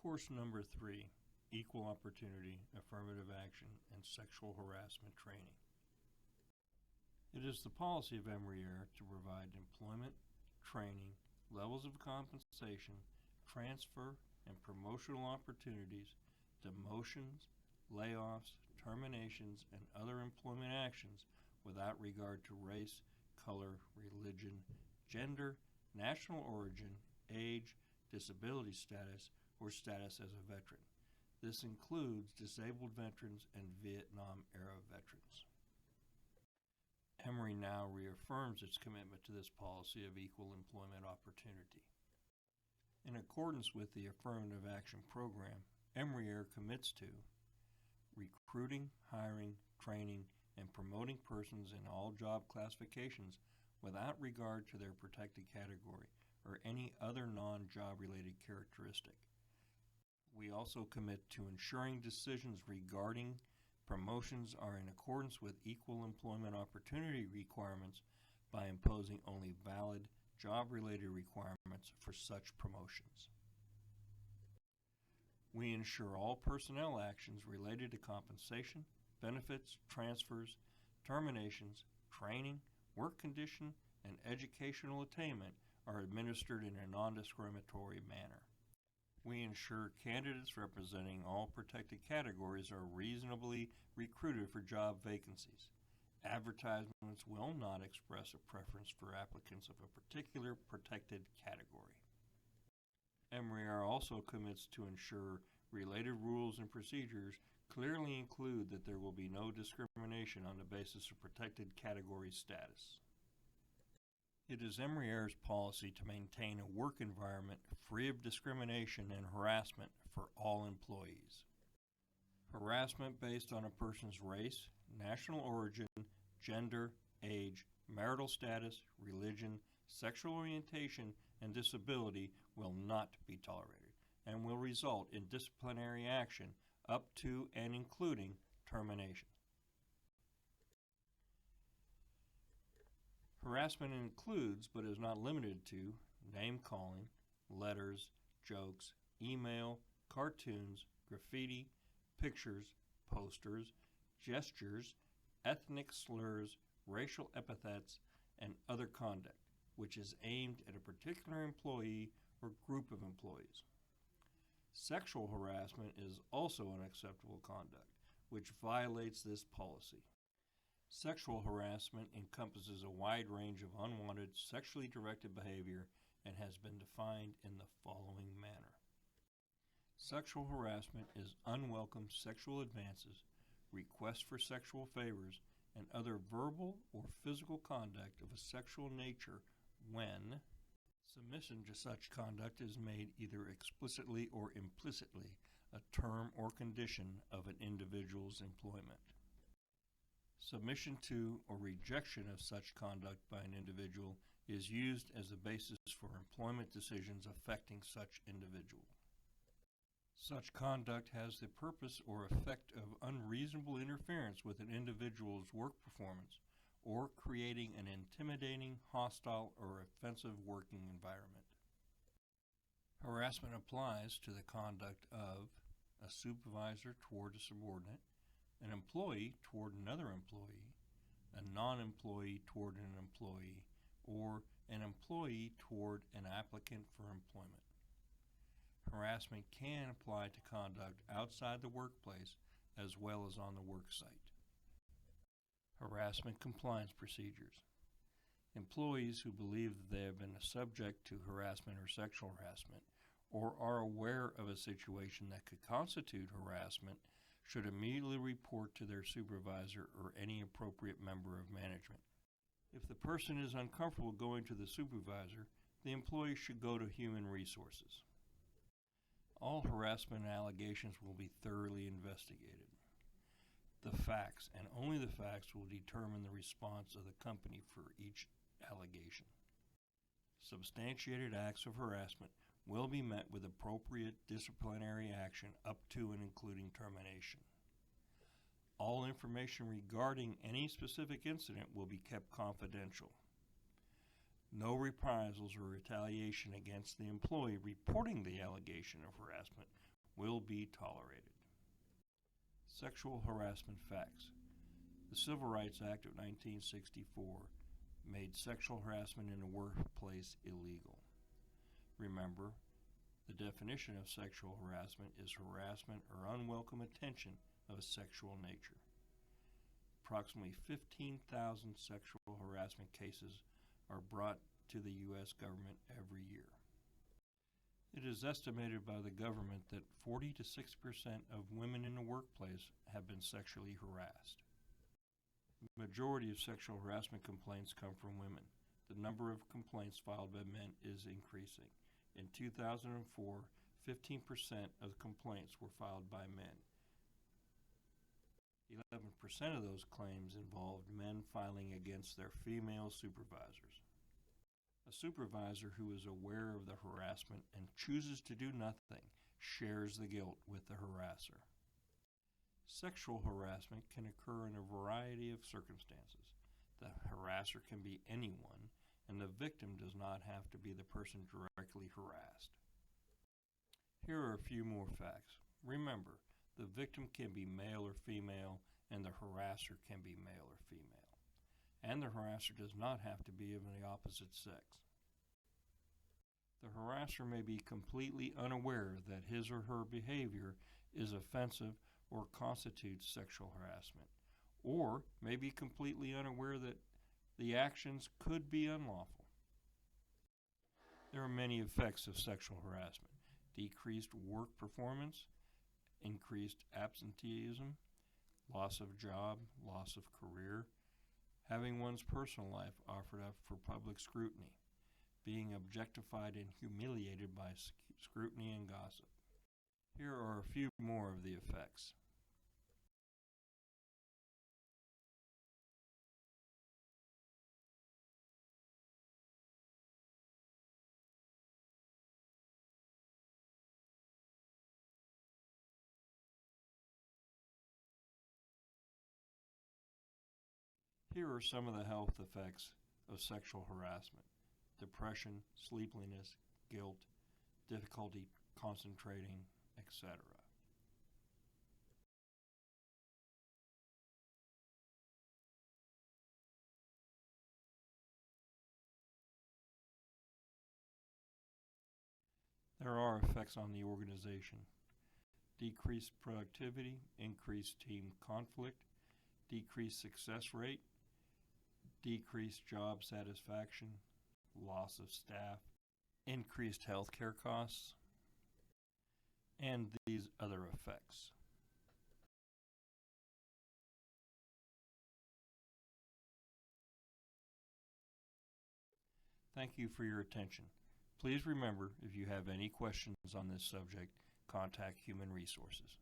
Course number 3, Equal Opportunity, Affirmative Action, and Sexual Harassment Training. It is the policy of EMERY to provide employment, training, levels of compensation, transfer, and promotional opportunities, demotions, layoffs, terminations, and other employment actions without regard to race, color, religion, gender, national origin, age, disability status, or status as a veteran. This includes disabled veterans and Vietnam-era veterans. EMERY now reaffirms its commitment to this policy of equal employment opportunity. In accordance with the Affirmative Action Program, EMERY commits to recruiting, hiring, training, and promoting persons in all job classifications without regard to their protected category or any other non-job-related characteristic. We also commit to ensuring decisions regarding promotions are in accordance with equal employment opportunity requirements by imposing only valid job-related requirements for such promotions. We ensure all personnel actions related to compensation, benefits, transfers, terminations, training, work condition, and educational attainment are administered in a non-discriminatory manner. We ensure candidates representing all protected categories are reasonably recruited for job vacancies. Advertisements will not express a preference for applicants of a particular protected category. EMERY also commits to ensure related rules and procedures clearly include that there will be no discrimination on the basis of protected category status. It is EMERY's policy to maintain a work environment free of discrimination and harassment for all employees. Harassment based on a person's race, national origin, gender, age, marital status, religion, sexual orientation, and disability will not be tolerated and will result in disciplinary action up to and including termination. Harassment includes, but is not limited to, name-calling, letters, jokes, email, cartoons, graffiti, pictures, posters, gestures, ethnic slurs, racial epithets, and other conduct, which is aimed at a particular employee or group of employees. Sexual harassment is also unacceptable conduct, which violates this policy. Sexual harassment encompasses a wide range of unwanted sexually directed behavior and has been defined in the following manner. Sexual harassment is unwelcome sexual advances, requests for sexual favors, and other verbal or physical conduct of a sexual nature when submission to such conduct is made either explicitly or implicitly a term or condition of an individual's employment. Submission to or rejection of such conduct by an individual is used as a basis for employment decisions affecting such individual. Such conduct has the purpose or effect of unreasonable interference with an individual's work performance or creating an intimidating, hostile, or offensive working environment. Harassment applies to the conduct of a supervisor toward a subordinate, an employee toward another employee, a non-employee toward an employee, or an employee toward an applicant for employment. Harassment can apply to conduct outside the workplace as well as on the work site. Harassment compliance procedures. Employees who believe that they have been subject to harassment or sexual harassment or are aware of a situation that could constitute harassment should immediately report to their supervisor or any appropriate member of management. If the person is uncomfortable going to the supervisor, the employee should go to Human Resources. All harassment allegations will be thoroughly investigated. The facts, and only the facts, will determine the response of the company for each allegation. Substantiated acts of harassment will be met with appropriate disciplinary action up to and including termination. All information regarding any specific incident will be kept confidential. No reprisals or retaliation against the employee reporting the allegation of harassment will be tolerated. Sexual harassment facts. The Civil Rights Act of 1964 made sexual harassment in the workplace illegal. Remember, the definition of sexual harassment is harassment or unwelcome attention of a sexual nature. Approximately 15,000 sexual harassment cases are brought to the U.S. government every year. It is estimated by the government that 40 to 60% of women in the workplace have been sexually harassed. The majority of sexual harassment complaints come from women. The number of complaints filed by men is increasing. In 2004, 15% of complaints were filed by men. 11% of those claims involved men filing against their female supervisors. A supervisor who is aware of the harassment and chooses to do nothing shares the guilt with the harasser. Sexual harassment can occur in a variety of circumstances. The harasser can be anyone, and the victim does not have to be the person directly harassed. Here are a few more facts. Remember, the victim can be male or female, and the harasser can be male or female. And the harasser does not have to be of the opposite sex. The harasser may be completely unaware that his or her behavior is offensive or constitutes sexual harassment, or may be completely unaware that the actions could be unlawful. There are many effects of sexual harassment: decreased work performance, increased absenteeism, loss of job, loss of career, having one's personal life offered up for public scrutiny, being objectified and humiliated by scrutiny and gossip. Here are a few more of the effects. Here are some of the health effects of sexual harassment: depression, sleepiness, guilt, difficulty concentrating, etc. There are effects on the organization: decreased productivity, increased team conflict, decreased success rate, decreased job satisfaction, loss of staff, increased healthcare costs, and these other effects. Thank you for your attention. Please remember, if you have any questions on this subject, contact Human Resources.